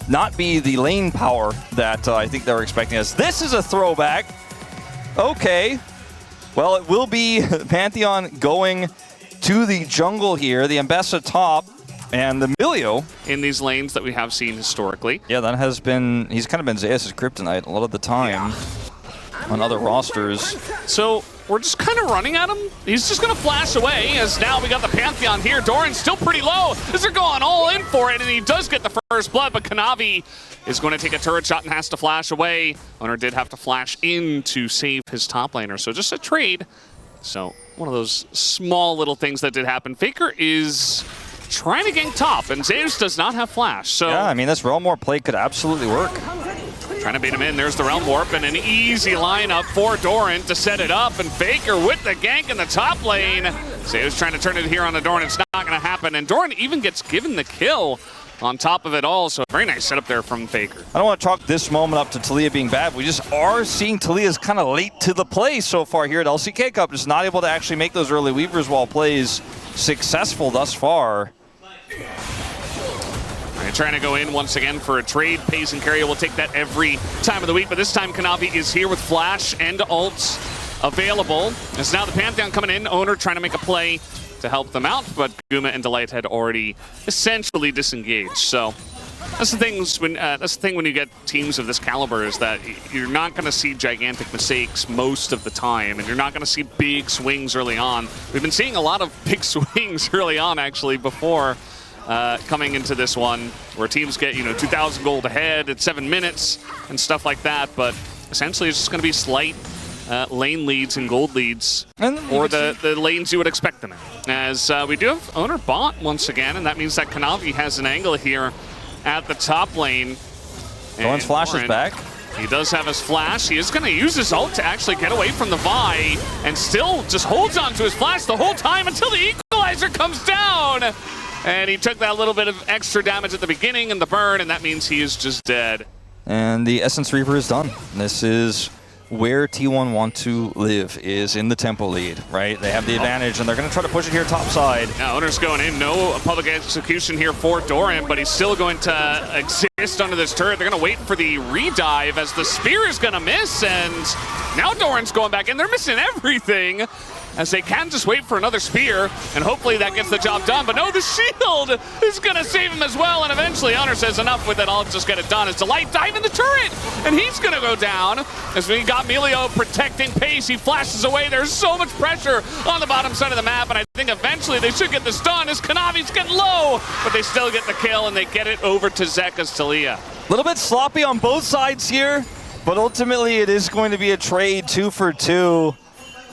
not be the lane power that I think they were expecting. As this is a throwback. Okay. Well, it will be Pantheon going to the jungle here. The Ambessa top and the Milio. In these lanes that we have seen historically. Yeah, that has been, he's kind of been Zeus' kryptonite a lot of the time on other rosters. So we're just kind of running at him. He's just going to flash away as now we got the Pantheon here. Doran's still pretty low as they're going all in for it, and he does get the first blood, but Kanavi is going to take a turret shot and has to flash away. Owner did have to flash in to save his top laner, so just a trade. So one of those small little things that did happen. Faker is trying to gank top, and Zeus does not have flash. So yeah, I mean, this Realm Warp play could absolutely work. Trying to bait him in. There's the Realm Warp and an easy lineup for Doran to set it up. And Faker with the gank in the top lane. Zeus trying to turn it here on the Doran. It's not going to happen. And Doran even gets given the kill on top of it all. So very nice setup there from Faker. I don't want to chalk this moment up to Taliyah being bad. We just are seeing Taliyah's kind of late to the play so far here at LCK Cup. Just not able to actually make those early Weavers Wall plays successful thus far. Trying to go in once again for a trade. Pays and Carrier will take that every time of the week, but this time Kanavi is here with Flash and ults available. As now the Pantheon coming in, Owner trying to make a play to help them out, but Guma and Delight had already essentially disengaged. So that's the thing when you get teams of this caliber, is that you're not going to see gigantic mistakes most of the time, and you're not going to see big swings early on. We've been seeing a lot of big swings early on actually before. Coming into this one, where teams get 2,000 gold ahead at 7 minutes and stuff like that, but essentially it's just going to be slight lane leads and gold leads, or the lanes you would expect them in. As we do have Owner bot once again, and that means that Kanavi has an angle here at the top lane. Doran's flash is back. He does have his flash. He is going to use his ult to actually get away from the Vi, and still just holds on to his flash the whole time until the equalizer comes down. And he took that little bit of extra damage at the beginning and the burn, and that means he is just dead. And the Essence Reaper is done. This is where T1 want to live, is in the tempo lead, right? They have the advantage, and they're going to try to push it here top side. Now, Owner's going in. No public execution here for Doran, but he's still going to exist under this turret. They're going to wait for the redive as the spear is going to miss, and now Doran's going back in. They're missing everything, as they can just wait for another spear, and hopefully that gets the job done. But no, the shield is going to save him as well, and eventually Honor says enough with it, I'll just get it done. It's Delight diving the turret, and he's going to go down. As we got Milio protecting pace, he flashes away. There's so much pressure on the bottom side of the map, and I think eventually they should get this done as Kanavi's getting low, but they still get the kill, and they get it over to Zeka's Taliyah. A little bit sloppy on both sides here, but ultimately it is going to be a trade 2 for 2.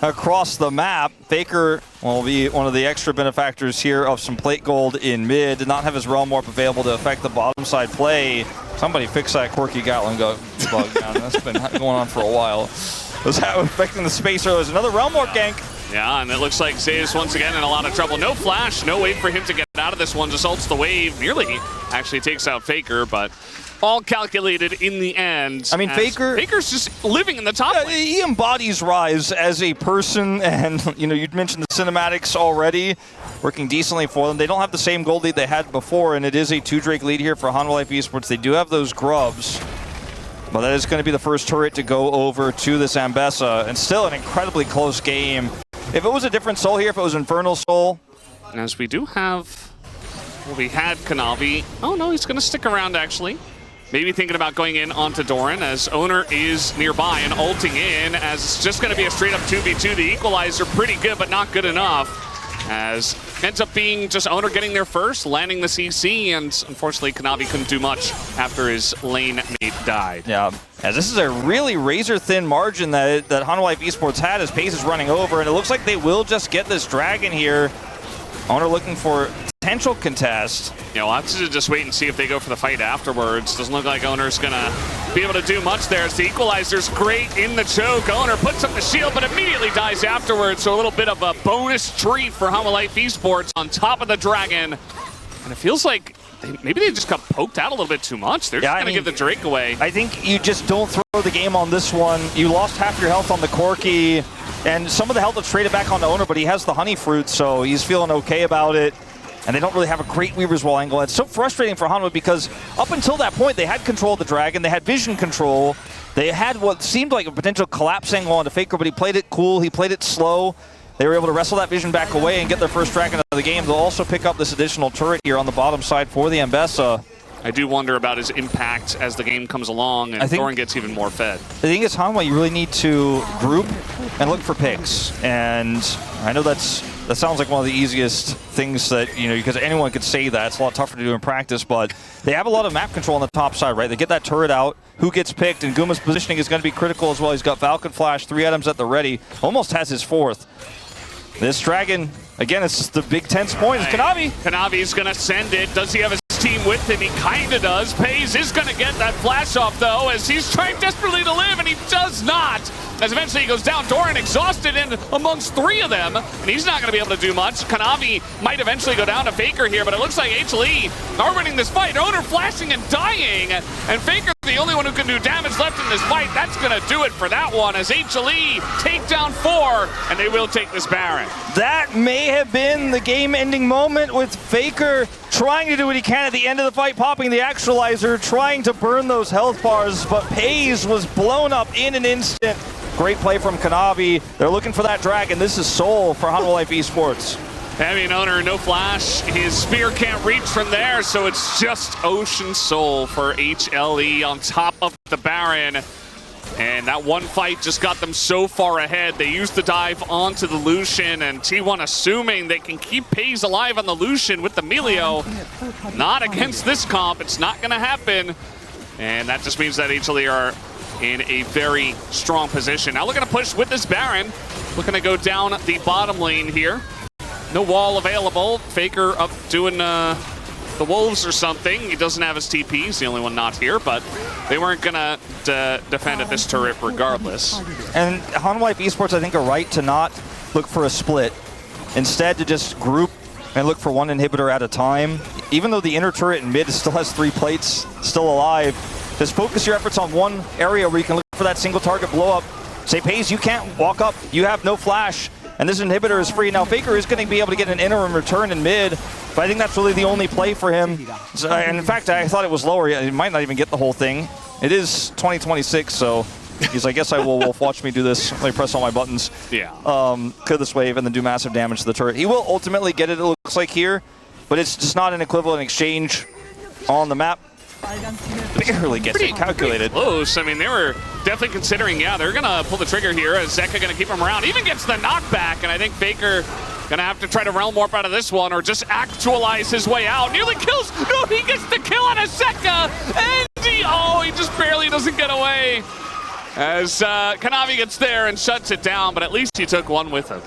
Across the map. Faker will be one of the extra benefactors here of some plate gold in mid. Did not have his Realm Warp available to affect the bottom side play. Somebody fix that quirky Gatling bug down. That's been going on for a while. Was that affecting the space earlier? There's another Realm Warp gank. Yeah, and it looks like Zeus once again in a lot of trouble. No flash, no way for him to get out of this one. Just ults the wave. Nearly actually takes out Faker, but all calculated in the end. I mean, Faker's just living in the top lane. He embodies Rise as a person, and you'd mentioned the cinematics already, working decently for them. They don't have the same gold lead they had before, and it is a 2 Drake lead here for Hanwha Life Esports. They do have those grubs, but that is going to be the first turret to go over to this Ambessa, and still an incredibly close game. If it was a different Soul here, if it was Infernal Soul. As we do have, well, we had Kanavi. Oh no, he's going to stick around actually. Maybe thinking about going in onto Doran, as Owner is nearby and ulting in, as it's just going to be a straight up 2v2. The equalizer pretty good, but not good enough. As ends up being just Owner getting there first, landing the CC, and unfortunately Kanavi couldn't do much after his lane mate died. Yeah, as this is a really razor-thin margin that Hanwha Life Esports had as Pace is running over, and it looks like they will just get this Dragon here. Owner looking for potential contest. We'll have to just wait and see if they go for the fight afterwards. Doesn't look like Owner's gonna be able to do much there. As the equalizer's great in the choke. Owner puts up the shield, but immediately dies afterwards. So a little bit of a bonus treat for Hanwha Life Esports on top of the Dragon. And it feels like maybe they just got poked out a little bit too much. They're just gonna give the Drake away. I think you just don't throw the game on this one. You lost half your health on the Corki, and some of the health is traded back on the Owner, but he has the honey fruit, so he's feeling okay about it. and they don't really have a great Weaver's Wall angle. It's so frustrating for Hanwha because up until that point, they had control of the Dragon, they had vision control, they had what seemed like a potential collapse angle onto Faker, but he played it cool, he played it slow. They were able to wrestle that vision back away and get their first Dragon of the game. They'll also pick up this additional turret here on the bottom side for the Mbessa. I do wonder about his impact as the game comes along and Thorin gets even more fed. I think it's Hanwha, you really need to group and look for picks. And I know that sounds like one of the easiest things that, because anyone could say that. It's a lot tougher to do in practice, but they have a lot of map control on the top side, right? They get that turret out, who gets picked, and Guma's positioning is going to be critical as well. He's got Falcon Flash, 3 items at the ready, almost has his 4th. This Dragon, again, it's the big tense point. It's Kanavi. Kanavi's going to send it. Does he have his team with him? He kind of does. Pays is going to get that flash off, though, as he's trying desperately to live, and he does not. As eventually he goes down, Doran exhausted in amongst 3 of them, and he's not going to be able to do much. Kanavi might eventually go down to Faker here, but it looks like HLE are winning this fight. Owner flashing and dying, and Faker the only one who can do damage left in this fight. That's going to do it for that one, as HLE take down 4, and they will take this Baron. That may have been the game-ending moment with Faker trying to do what he can at the end of the fight, popping the actualizer, trying to burn those health bars, but Pays was blown up in an instant. Great play from Kanavi. They're looking for that Dragon. This is Seoul for Hanwha Life Esports. Heavy and Owner, no flash. His spear can't reach from there, so it's just Ocean Soul for HLE on top of the Baron. And that one fight just got them so far ahead. They used the dive onto the Lucian, and T1 assuming they can keep Pays alive on the Lucian with the Melio. Not against this comp. It's not going to happen. And that just means that HLE are in a very strong position. Now looking to push with this Baron. Looking to go down the bottom lane here. No wall available. Faker up doing the Wolves or something. He doesn't have his TP. He's the only one not here, but they weren't going to defend at this turret regardless. And Hanwha Life Esports, I think, are right to not look for a split. Instead, to just group and look for one inhibitor at a time. Even though the inner turret in mid still has 3 plates, still alive, just focus your efforts on one area where you can look for that single target blow up. Say, Pays, you can't walk up. You have no flash. And this inhibitor is free. Now, Faker is going to be able to get an interim return in mid, but I think that's really the only play for him. So, and in fact, I thought it was lower. He might not even get the whole thing. It is 2026, so he's like, yes, I will. Wolf, watch me do this. Let me press all my buttons. Yeah. Clear this wave and then do massive damage to the turret. He will ultimately get it, it looks like here, but it's just not an equivalent exchange on the map. Barely gets it calculated. Pretty close. I mean, they were definitely considering, they're going to pull the trigger here. As Zeka going to keep him around. Even gets the knockback, and I think Faker going to have to try to realm warp out of this one or just actualize his way out. Nearly kills. No, he gets the kill on a Zeka, and he just barely doesn't get away. As Kanavi gets there and shuts it down, but at least he took one with him.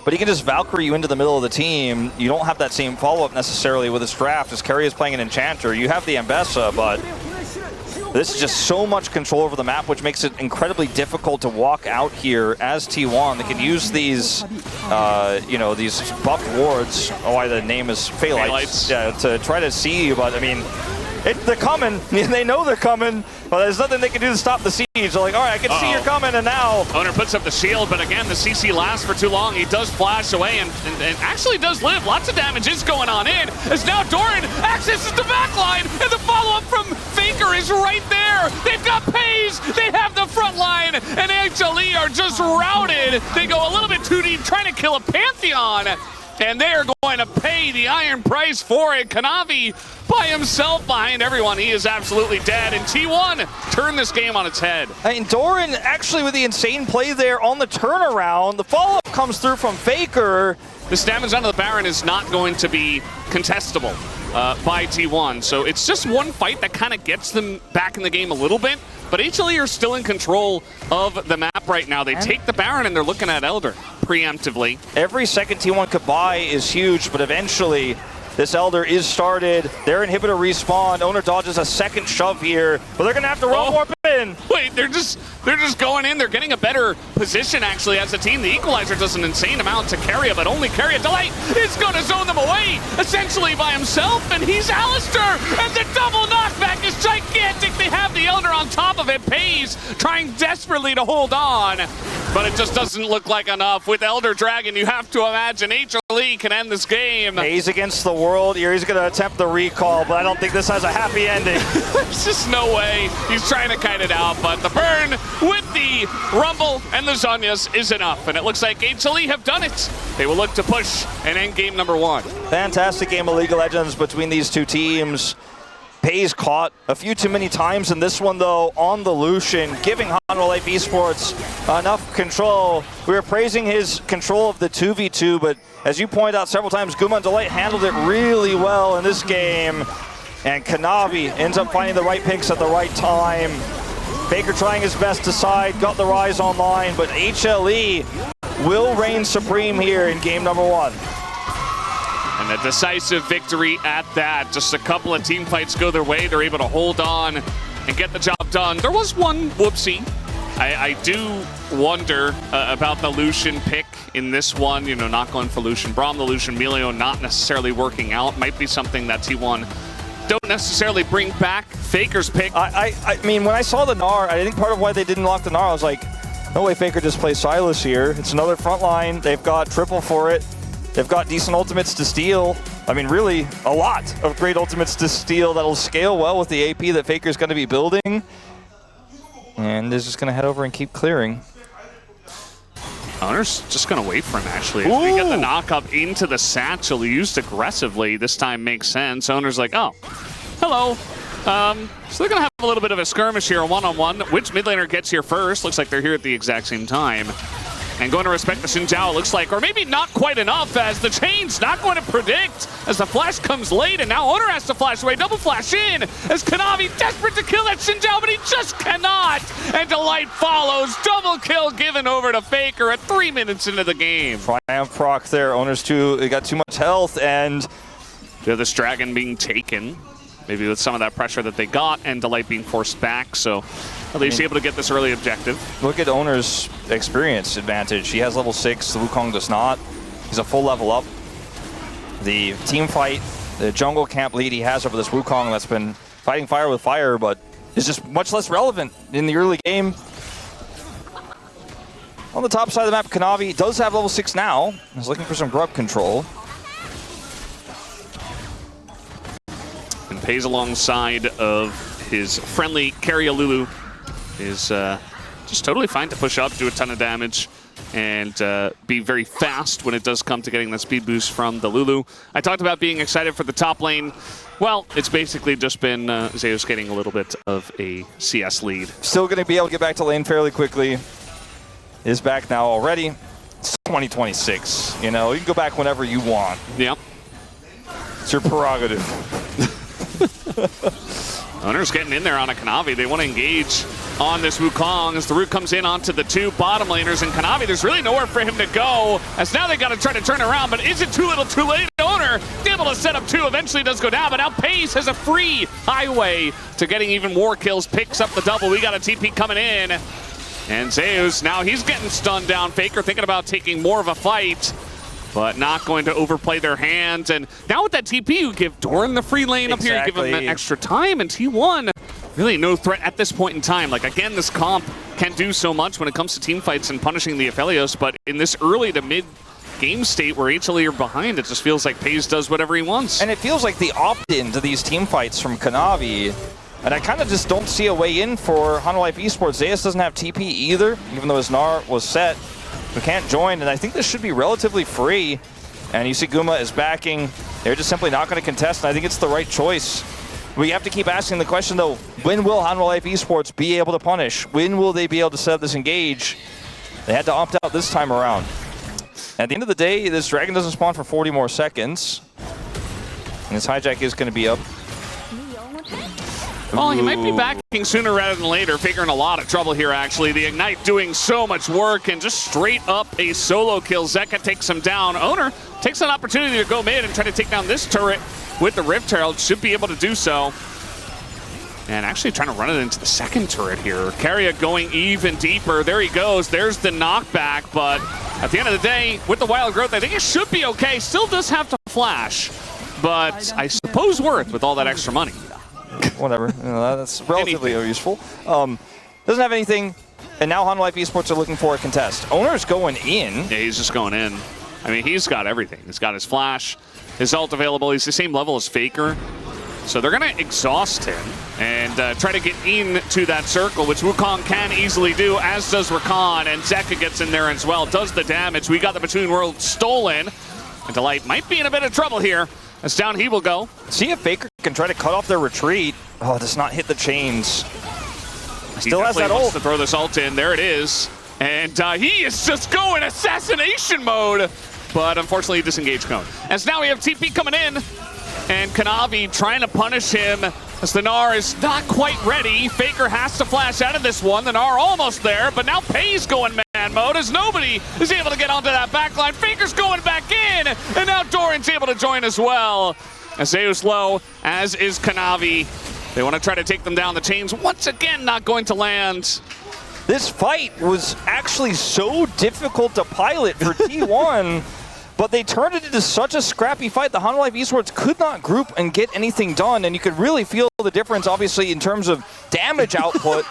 But he can just Valkyrie you into the middle of the team. You don't have that same follow-up necessarily with his draft, as Kerry is playing an Enchanter. You have the Mbessa, but this is just so much control over the map, which makes it incredibly difficult to walk out here as T1. They can use these, these buffed wards. Oh, why the name is Phalites. Yeah, to try to see you, but I mean, they're coming. They know they're coming, but there's nothing they can do to stop the siege. They're like, all right, I can see you're coming, and now... Owner puts up the shield, but again, the CC lasts for too long. He does flash away and actually does live. Lots of damage is going on in, as now Doran accesses the backline, and the follow-up from Faker is right there. They've got Pays, they have the front line, and HLE are just routed. They go a little bit too deep, trying to kill a Pantheon. And they are going to pay the iron price for it. Kanavi by himself behind everyone. He is absolutely dead. And T1 turned this game on its head. And Doran actually with the insane play there on the turnaround. The follow-up comes through from Faker. This damage onto the Baron is not going to be contestable by T1. So it's just one fight that kind of gets them back in the game a little bit. But HLE are still in control of the map right now. They take the Baron and they're looking at Elder preemptively. Every second T1 could buy is huge, but eventually this Elder is started. Their inhibitor respawned. Owner dodges a second shove here, but they're gonna have to roll warp in. Wait, they're just going in. They're getting a better position actually as a team. The Equalizer does an insane amount to Carrier, but only Carrier Delight is gonna zone them away essentially by himself, and he's Alistair, and the double knockback is gigantic. They have the Elder on top of it, FaZe trying desperately to hold on, but it just doesn't look like enough. With Elder Dragon, you have to imagine HLE can end this game. FaZe against the world. He's going to attempt the recall, but I don't think this has a happy ending. There's just no way. He's trying to kite it out, but the burn with the Rumble and the Zhonya's is enough, and it looks like HLE have done it. They will look to push and end game number 1. Fantastic game of League of Legends between these two teams. FaZe caught a few too many times in this one, though, on the Lucian, giving Hanwha Life Esports enough control. We were praising his control of the 2v2, but as you pointed out several times, Guma and Delight handled it really well in this game. And Kanavi ends up finding the right picks at the right time. Faker trying his best to side, got the Rise online, but HLE will reign supreme here in game number 1. And a decisive victory at that. Just a couple of team fights go their way. They're able to hold on and get the job done. There was one whoopsie. I do wonder about the Lucian pick in this one. You know, not going for Lucian Braum, the Lucian Melio not necessarily working out. Might be something that T1 don't necessarily bring back. Faker's pick. I mean, when I saw the Gnar, I think part of why they didn't lock the Gnar, I was like, no way Faker just plays Silas here. It's another front line. They've got triple for it. They've got decent ultimates to steal. I mean, really, a lot of great ultimates to steal that'll scale well with the AP that Faker's going to be building. And is just going to head over and keep clearing. Owner's just going to wait for him, actually. As we get the knock up into the satchel used aggressively. This time makes sense. Owner's like, oh, hello. So they're going to have a little bit of a skirmish here, a one-on-one. Which mid laner gets here first? Looks like they're here at the exact same time. And going to respect the Xin Zhao, looks like, or maybe not quite enough, as the chain's not going to predict, as the flash comes late, and now Owner has to flash away, double flash in, as Kanavi desperate to kill that Xin Zhao, but he just cannot, and Delight follows, double kill given over to Faker at 3 minutes into the game. Triumph proc there, Owner's they got too much health, and this dragon being taken, maybe with some of that pressure that they got, and Delight being forced back, so at least able to get this early objective. Look at Owner's experience advantage. He has level 6, the Wukong does not. He's a full level up. The team fight, the jungle camp lead he has over this Wukong that's been fighting fire with fire, but is just much less relevant in the early game. On the top side of the map, Kanavi does have level 6 now. He's looking for some grub control. And pays alongside of his friendly carry Lulu is just totally fine to push up, do a ton of damage, and be very fast when it does come to getting the speed boost from the Lulu. I talked about being excited for the top lane. Well, it's basically just been Zeus getting a little bit of a CS lead. Still going to be able to get back to lane fairly quickly. Is back now already. It's 2026. You know, you can go back whenever you want. Yep. It's your prerogative. Owner's getting in there on a Kanavi. They want to engage on this Wukong as the root comes in onto the 2 bottom laners. And Kanavi, there's really nowhere for him to go, as now they got to try to turn around. But is it too little too late? Owner able to set up 2, eventually does go down, but now FaZe has a free highway to getting even more kills, picks up the double. We got a TP coming in. And Zeus, now he's getting stunned down. Faker thinking about taking more of a fight, but not going to overplay their hands. And now with that TP, you give Doran the free lane up here, you give him that extra time, and T1 really no threat at this point in time. Like, again, this comp can do so much when it comes to team fights and punishing the Aphelios, but in this early to mid game state where HLE are behind, it just feels like FaZe does whatever he wants. And it feels like the opt-in to these team fights from Kanavi, and I kind of just don't see a way in for Hanwha Life Esports. Zeus doesn't have TP either, even though his Gnar was set. We can't join, and I think this should be relatively free. And you see Guma is backing. They're just simply not going to contest, and I think it's the right choice. We have to keep asking the question, though, when will Hanwha Life Esports be able to punish? When will they be able to set up this engage? They had to opt out this time around. At the end of the day, this dragon doesn't spawn for 40 more seconds. And this hijack is going to be up. Well, he might be backing sooner rather than later, figuring a lot of trouble here, actually. The Ignite doing so much work, and just straight up a solo kill. Zeka takes him down. Owner takes an opportunity to go mid and try to take down this turret with the Rift Herald. Should be able to do so. And actually trying to run it into the second turret here. Carrier going even deeper. There he goes. There's the knockback, but at the end of the day, with the Wild Growth, I think it should be okay. Still does have to flash, but I suppose worth with all that extra money. whatever. You know, that's relatively useful. Doesn't have anything. And now Life Esports are looking for a contest. Owner's going in. Yeah, he's just going in. I mean, he's got everything. He's got his flash, his ult available. He's the same level as Faker. So they're going to exhaust him and try to get into that circle, which Wukong can easily do, as does Rakan. And Zeka gets in there as well, does the damage. We got the Between Worlds stolen. And Delight might be in a bit of trouble here, as down he will go. See if Faker can try to cut off their retreat. Oh, does not hit the chains. Still has that ult. To throw this ult in. There it is. And he is just going assassination mode. But unfortunately, disengaged Cone. As now we have TP coming in. And Kanavi trying to punish him as the Gnar is not quite ready. Faker has to flash out of this one. The Gnar almost there, but now Pei's going man mode as nobody is able to get onto that backline. Faker's going back in, and now Doran's able to join as well. As Zeus low, as is Kanavi. They want to try to take them down. The chains once again not going to land. This fight was actually so difficult to pilot for T1. But they turned it into such a scrappy fight. The Life Esports could not group and get anything done, and you could really feel the difference, obviously, in terms of damage output.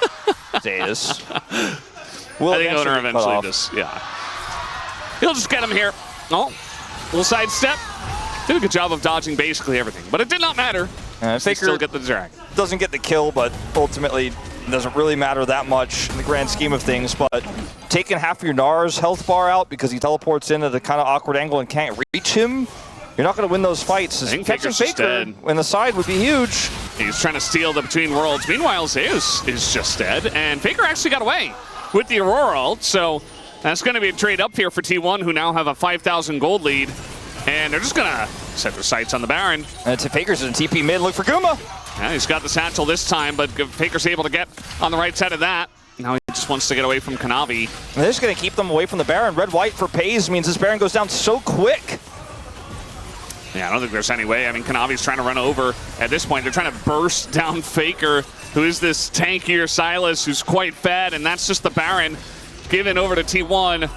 Zeus. I think Owner eventually just, yeah. He'll just get him here. Oh, little sidestep. Did a good job of dodging basically everything, but it did not matter. Faker still get the drag. Doesn't get the kill, but ultimately doesn't really matter that much in the grand scheme of things. But taking half of your Gnar's health bar out because he teleports in at a kind of awkward angle and can't reach him, you're not going to win those fights. I think catching Faker's Faker in the side would be huge. He's trying to steal the Between Worlds. Meanwhile, Zeus is just dead, and Faker actually got away with the Aurora ult. So that's going to be a trade up here for T1, who now have a 5,000 gold lead. And they're just going to set their sights on the Baron. And Faker's in TP mid. Look for Guma. Yeah, he's got the satchel this time, but Faker's able to get on the right side of that. Now he just wants to get away from Kanavi. And they're just going to keep them away from the Baron. Red-white for Pei's means this Baron goes down so quick. Yeah, I don't think there's any way. I mean, Kanavi's trying to run over. At this point, they're trying to burst down Faker, who is this tankier Silas, who's quite fed, and that's just the Baron given over to T1.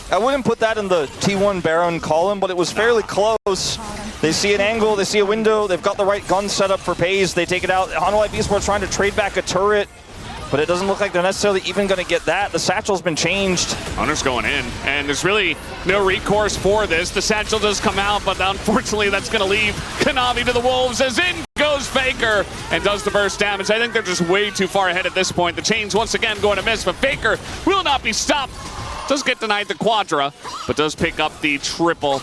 I wouldn't put that in the T1 Baron column, but it was fairly close. They see an angle, they see a window, they've got the right gun set up for Pei's, they take it out. Life Esports trying to trade back a turret, but it doesn't look like they're necessarily even going to get that. The satchel's been changed. Hunter's going in, and there's really no recourse for this. The satchel does come out, but unfortunately that's going to leave Kanavi to the Wolves, as in goes Faker and does the burst damage. I think they're just way too far ahead at this point. The chains once again going to miss, but Faker will not be stopped. Does get denied the quadra, but does pick up the triple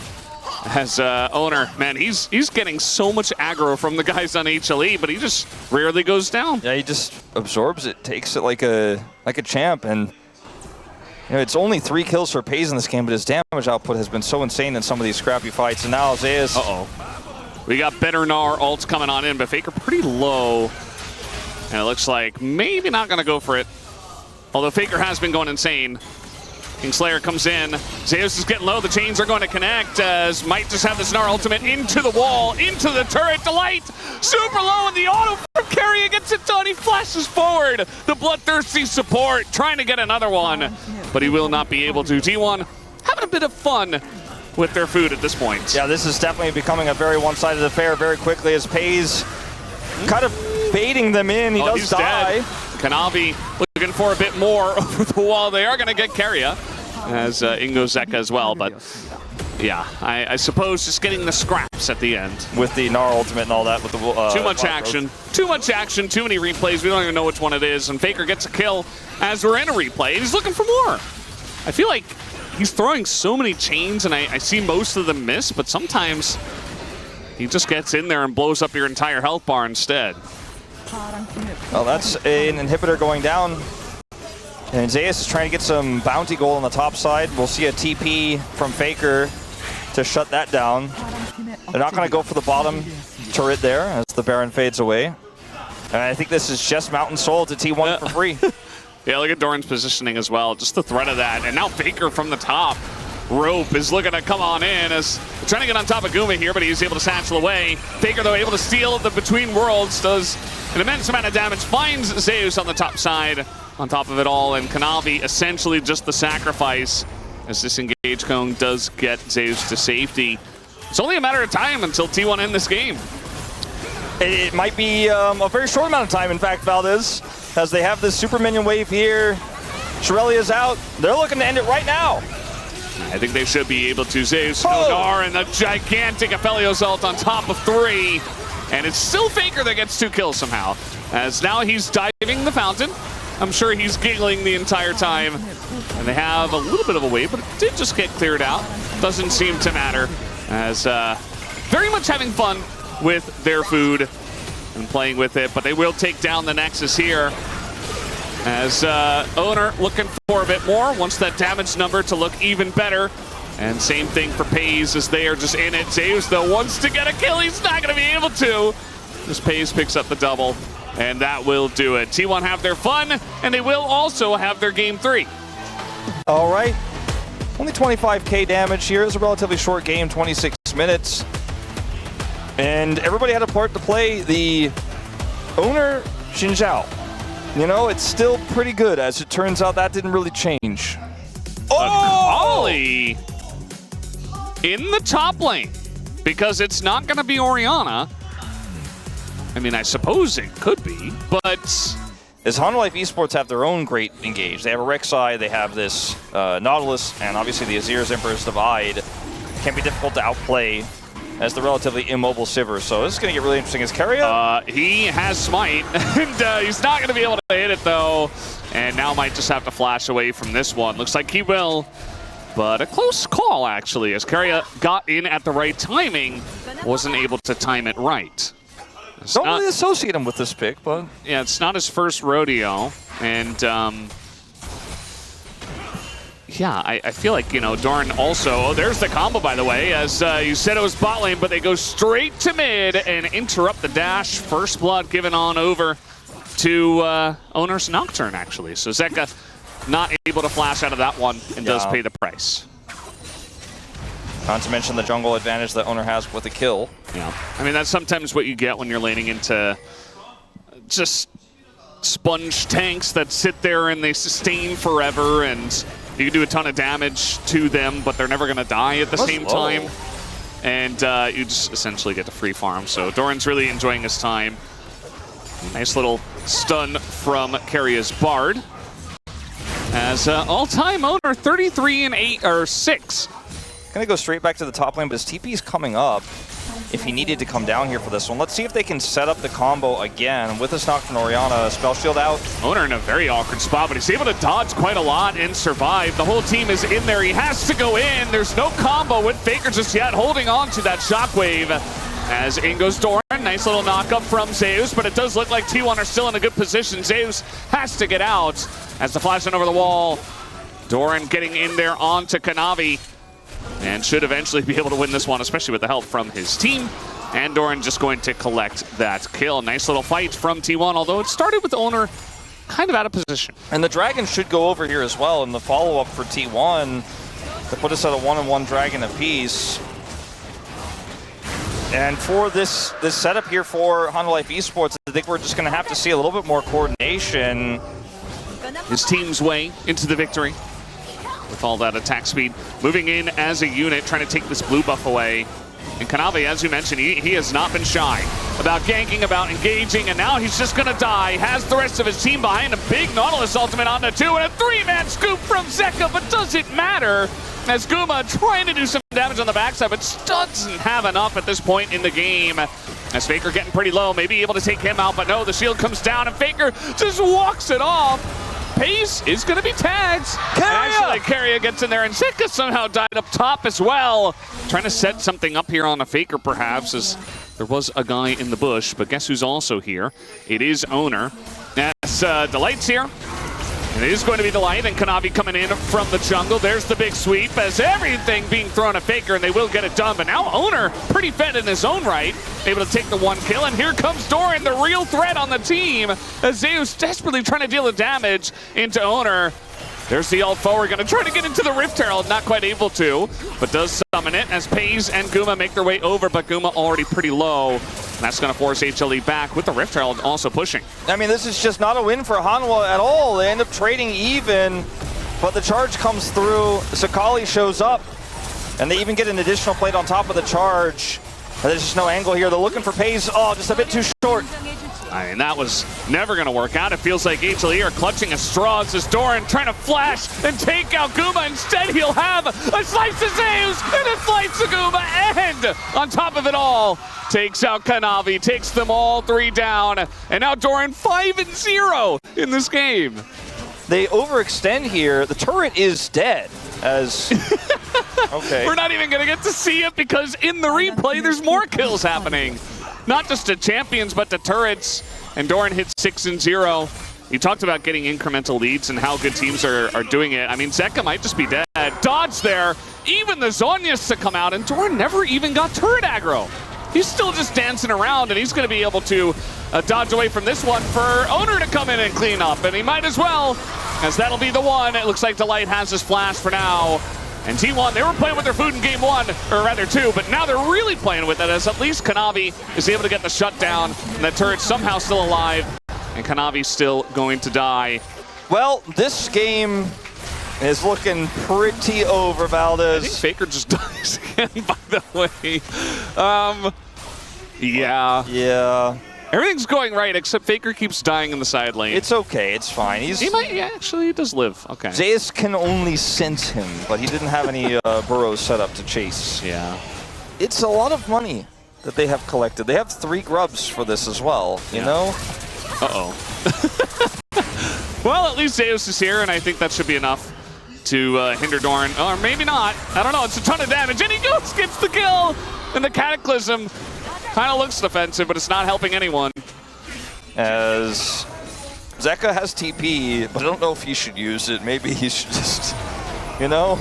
as Owner. Man, he's getting so much aggro from the guys on HLE, but he just rarely goes down. Yeah, he just absorbs it, takes it like a champ, and you know, it's only 3 kills for Pei's in this game, but his damage output has been so insane in some of these scrappy fights. And now Zeus. We got better Gnar ults coming on in, but Faker pretty low, and it looks like maybe not going to go for it. Although Faker has been going insane. Kingslayer comes in. Zeus is getting low. The chains are going to connect as might just have the Gnar ultimate into the wall, into the turret. Delight super low, and the auto from carrying gets it done. He flashes forward. The bloodthirsty support trying to get another one, but he will not be able to. T1 having a bit of fun with their food at this point. Yeah, this is definitely becoming a very one-sided affair very quickly as Pei's kind of baiting them in. He does die. Dead. Kanavi looking for a bit more over the wall. They are going to get Keria, as Ingo Zeka as well, but yeah, I suppose just getting the scraps at the end. With the Gnar ultimate and all that. With the too much action, too many replays. We don't even know which one it is, and Faker gets a kill as we're in a replay. He's looking for more. I feel like he's throwing so many chains, and I see most of them miss, but sometimes he just gets in there and blows up your entire health bar instead. Well, that's an inhibitor going down. And Zeus is trying to get some bounty gold on the top side. We'll see a TP from Faker to shut that down. They're not going to go for the bottom turret there as the Baron fades away. And I think this is just Mountain Soul to T1 for free. Yeah, look at Doran's positioning as well. Just the threat of that. And now Faker from the top rope is looking to come on in as trying to get on top of Guma here, but he's able to satchel away. Faker, though, able to steal the Between Worlds, does an immense amount of damage, finds Zeus on the top side on top of it all, and Kanavi essentially just the sacrifice as this engage cone does get Zeus to safety. It's only a matter of time until T1 end this game. It might be a very short amount of time, in fact, Valdez, as they have this super minion wave here. Shirelia's out. They're looking to end it right now. I think they should be able to. Zeus, Nogar, and a gigantic Aphelios ult on top of 3. And it's still Faker that gets 2 kills somehow. As now he's diving the fountain. I'm sure he's giggling the entire time. And they have a little bit of a wave, but it did just get cleared out. Doesn't seem to matter. As very much having fun with their food and playing with it. But they will take down the Nexus here. As Owner looking for a bit more, wants that damage number to look even better. And same thing for Pays as they are just in it. Zeus though wants to get a kill, he's not gonna be able to. This Pays picks up the double, and that will do it. T1 have their fun, and they will also have their game 3. All right, only 25k damage here. It's a relatively short game, 26 minutes. And everybody had a part to play. The Owner Xinjiao. You know, it's still pretty good. As it turns out, that didn't really change. Ollie in the top lane, because it's not going to be Orianna. I mean, I suppose it could be, but... As Hanwha Life Esports have their own great engage. They have a Rek'Sai, they have this Nautilus, and obviously the Azir's Emperor's Divide. Can be difficult to outplay as the relatively immobile Sivir. So this is going to get really interesting. Is Keria? He has Smite, and he's not going to be able to hit it, though. And now might just have to flash away from this one. Looks like he will, but a close call, actually, as Keria got in at the right timing, wasn't able to time it right. Don't really associate him with this pick, but... Yeah, it's not his first rodeo, and... yeah, I feel like, you know, Doran also... Oh, there's the combo, by the way, as you said it was bot lane, but they go straight to mid and interrupt the dash. First blood given on over to Owner's Nocturne, actually. So Zeka not able to flash out of that one and does pay the price. Not to mention the jungle advantage that Owner has with a kill. Yeah, I mean, that's sometimes what you get when you're laning into just sponge tanks that sit there and they sustain forever, and you can do a ton of damage to them, but they're never going to die at the same time. And you just essentially get to free farm. So Doran's really enjoying his time. Nice little stun from Keria's Bard. As all-time Owner 33 and 8 or 6. Gonna go straight back to the top lane, but his TP's coming up if he needed to come down here for this one. Let's see if they can set up the combo again with this knock from Orianna. Spell shield out. Owner in a very awkward spot, but he's able to dodge quite a lot and survive. The whole team is in there. He has to go in. There's no combo with Faker just yet, holding on to that shockwave. As in goes Doran. Nice little knock up from Zeus, but it does look like T1 are still in a good position. Zeus has to get out as the flash in over the wall. Doran getting in there onto Kanavi, and should eventually be able to win this one, especially with the help from his team. And Doran just going to collect that kill. Nice little fight from T1, although it started with Owner kind of out of position. And the Dragon should go over here as well in the follow-up for T1 to put us at a 1-on-1 Dragon apiece. And for this setup here for Hanwha Life Esports, I think we're just going to have to see a little bit more coordination. His team's way into the victory with all that attack speed. Moving in as a unit, trying to take this blue buff away. And Kanavi, as you mentioned, he has not been shy about ganking, about engaging, and now he's just going to die. Has the rest of his team behind him. Big Nautilus ultimate on the 2, and a 3-man scoop from Zeka, but does it matter? As Guma trying to do some damage on the backside, but doesn't have enough at this point in the game. As Faker getting pretty low, maybe able to take him out, but no, the shield comes down, and Faker just walks it off. Pace is going to be tagged. Actually, Keria gets in there, and Zeka somehow died up top as well. Trying to set something up here on a Faker, perhaps, as there was a guy in the bush. But guess who's also here? It is Owner. As Delight's here. And it is going to be Delight, and Kanavi coming in from the jungle. There's the big sweep, as everything being thrown at Faker, and they will get it done. But now Owner, pretty fed in his own right, able to take the 1 kill. And here comes Doran, the real threat on the team, as Zeus desperately trying to deal the damage into Owner. There's the ult forward, going to try to get into the Rift Herald, not quite able to, but does summon it as Pays and Guma make their way over, but Guma already pretty low. And that's going to force HLE back with the Rift Herald also pushing. I mean, this is just not a win for Hanwha at all. They end up trading even, but the charge comes through. Sakali shows up, and they even get an additional plate on top of the charge. There's just no angle here. They're looking for Pays. Oh, just a bit too short. I mean, that was never going to work out. It feels like HLE are clutching at straws as Doran trying to flash and take out Guma. Instead, he'll have a slice of Zeus and a slice of Guma. And on top of it all, takes out Kanavi, takes them all 3 down. And now Doran 5-0 in this game. They overextend here. The turret is dead. As okay. We're not even going to get to see it because in the replay, there's more kills happening. Not just to champions, but to turrets. And Doran hits 6-0. You talked about getting incremental leads and how good teams are doing it. I mean, Zeka might just be dead. Dodge there. Even the Zhonya's to come out, and Doran never even got turret aggro. He's still just dancing around, and he's going to be able to dodge away from this one for Owner to come in and clean up. And he might as well, as that'll be the one. It looks like Delight has his flash for now. And T1, they were playing with their food in game 1, or rather 2, but now they're really playing with it as at least Kanavi is able to get the shutdown, and that turret's somehow still alive, and Kanavi's still going to die. Well, this game is looking pretty over, Valdez. I think Faker just dies again, by the way. Yeah. Yeah. Everything's going right, except Faker keeps dying in the side lane. It's okay, it's fine. He might, yeah, actually, he does live. Okay. Zeus can only sense him, but he didn't have any burrows set up to chase. Yeah. It's a lot of money that they have collected. They have 3 grubs for this as well, you know? Uh-oh. Well, at least Zeus is here, and I think that should be enough to hinder Doran. Or maybe not. I don't know. It's a ton of damage. And he gets the kill! And the Cataclysm kind of looks defensive, but it's not helping anyone. As Zeka has TP, but I don't know if he should use it. Maybe he should just, you know?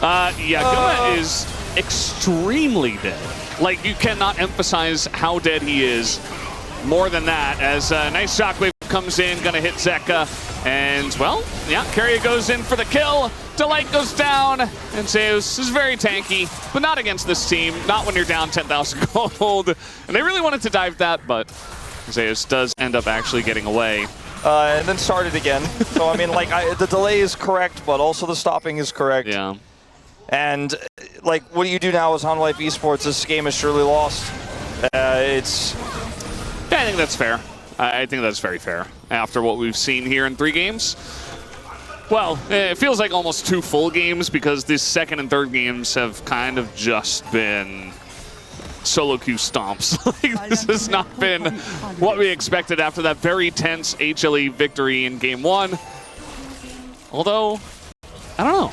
Yeah, Guma is extremely dead. Like, you cannot emphasize how dead he is more than that. As a nice shockwave comes in, gonna hit Zeka. And, well, yeah, Keria goes in for the kill. Delight goes down, and Zeus is very tanky, but not against this team, not when you're down 10,000 gold. And they really wanted to dive that, but Zeus does end up actually getting away. And then started again. So, I mean, like, the delay is correct, but also the stopping is correct. Yeah. And, like, what do you do now as Life Esports? This game is surely lost. It's... Yeah, I think that's fair. I think that's very fair after what we've seen here in 3 games. Well, it feels like almost 2 full games because these second and third games have kind of just been solo queue stomps. Like, this has not been what we expected after that very tense HLE victory in game 1. Although, I don't know,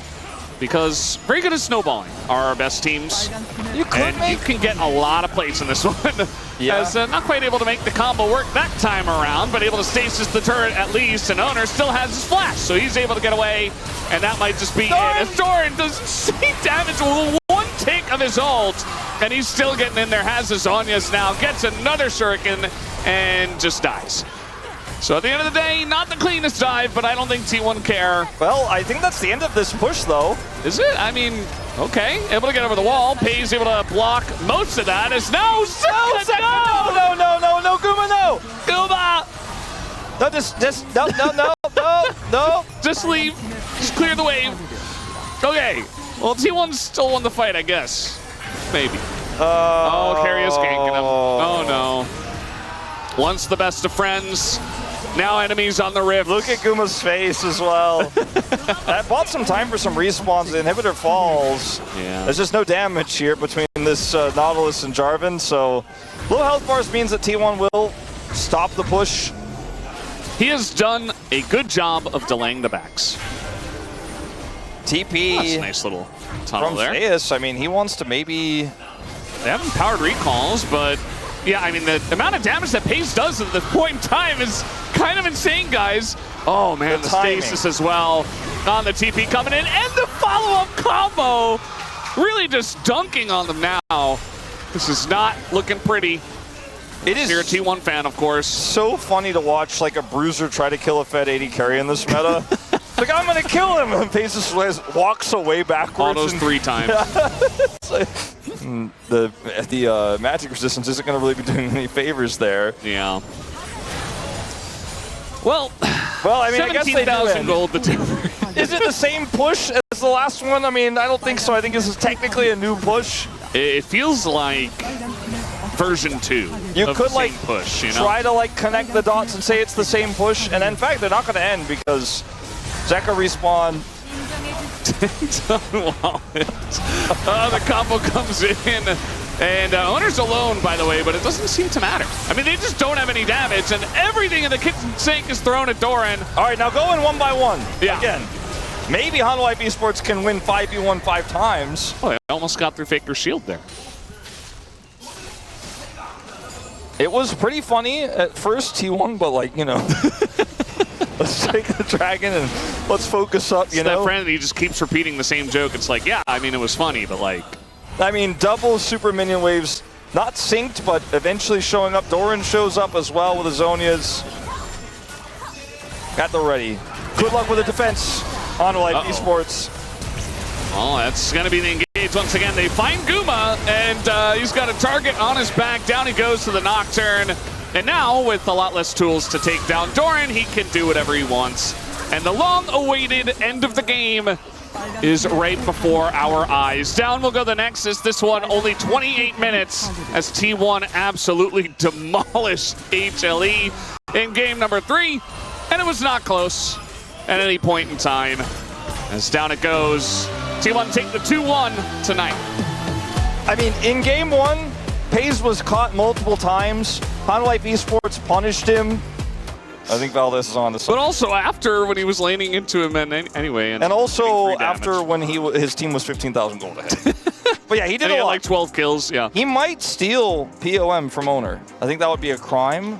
because very good at snowballing are our best teams. You can get a lot of plates in this one. Yeah. As not quite able to make the combo work that time around, but able to stasis the turret at least, and Owner still has his flash, so he's able to get away, and that might just be it. As Doran does insane damage with 1 tick of his ult, and he's still getting in there, has his Zhonya's now, gets another shuriken, and just dies. So at the end of the day, not the cleanest dive, but I don't think T1 care. Well, I think that's the end of this push, though. Is it? I mean, okay. Able to get over the wall. Pays able to block most of that. Is no! No, Guma, no! Guma! No. Just leave. Just clear the wave. Okay. Well, T1 still won the fight, I guess. Maybe. Oh, Keria's ganking him. Oh, no. Once the best of friends, now enemies on the rift. Look at Guma's face as well. That bought some time for some respawns. The inhibitor falls. Yeah. There's just no damage here between this Nautilus and Jarvan, so low health bars means that T1 will stop the push. He has done a good job of delaying the backs. TP. That's a nice little tunnel from there. Zeus. I mean, he wants to maybe... They haven't powered recalls, but yeah, I mean, the amount of damage that Pace does at this point in time is kind of insane, guys. Oh, man, the stasis as well on the TP coming in, and the follow-up combo really just dunking on them now. This is not looking pretty. It is. You're a T1 fan, of course. So funny to watch like a bruiser try to kill a Fed 80 carry in this meta. Like, I'm going to kill him, and Pace just walks away backwards. All those 3 times. Like, the magic resistance isn't going to really be doing any favors there. Yeah. Well, I mean, I guess they do 17,000 gold. Is it the same push as as the last one? I mean, I don't think so. I think this is technically a new push. It feels like version 2 You of could the like same push, you know? try to like connect the dots and say it's the same push, and in fact, they're not going to end because Zeka respawn. The combo comes in, and Owner's alone, by the way, but it doesn't seem to matter. I mean, they just don't have any damage, and everything in the kitchen sink is thrown at Doran. All right, now going 1 by 1. Yeah. Again, maybe Hanwha Life Esports can win 5v1 5 times. Oh, I almost got through Faker's shield there. It was pretty funny at first, T1, but like, you know, let's take the dragon and let's focus up, you know? That friend, he just keeps repeating the same joke. It's like, yeah, I mean, it was funny, but like... I mean, double super minion waves, not synced, but eventually showing up. Doran shows up as well with his Zonias. At the ready. Good luck with the defense on Life Esports. Oh, that's going to be the engage once again. They find Guma, and he's got a target on his back. Down he goes to the Nocturne. And now, with a lot less tools to take down Doran, he can do whatever he wants. And the long-awaited end of the game is right before our eyes. Down will go the Nexus. This one only 28 minutes as T1 absolutely demolished HLE in game number 3. And it was not close at any point in time. As down it goes. T1 take the 2-1 tonight. I mean, in game 1, Paze was caught multiple times. Hanwha Life Esports punished him. I think Valdez is on the side. But also after when he was laning into him and anyway. And also after when his team was 15,000 gold ahead. But yeah, he did he a had lot. like 12 kills, yeah. He might steal POM from Owner. I think that would be a crime.